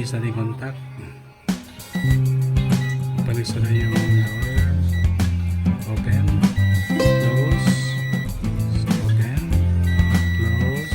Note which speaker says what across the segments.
Speaker 1: Study contact. Paligsa na yung door. Open. Close. Open. Close.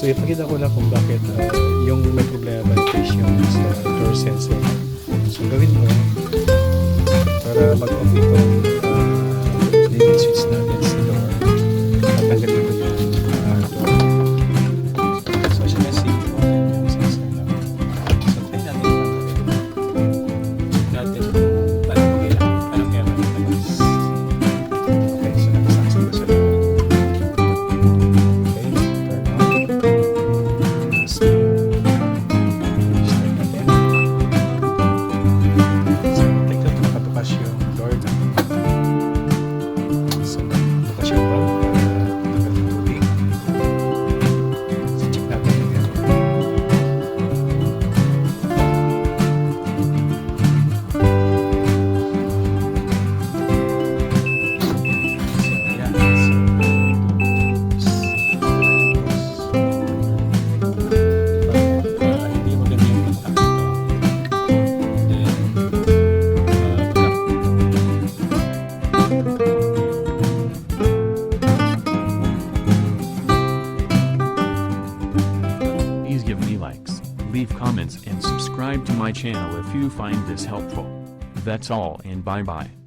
Speaker 1: So ipakita ko lang kung bakit yung may problema is yung sa door sensor. So gawin mo para mag-off itong limit switch natin sa door at tanggalin mo yung door. So as you can see, open yung sensor na. So try natin check natin kung anong kailangan natin. Okay, so nag-success na siya.
Speaker 2: likes, leave comments and subscribe to my channel if you find this helpful. That's all and bye bye.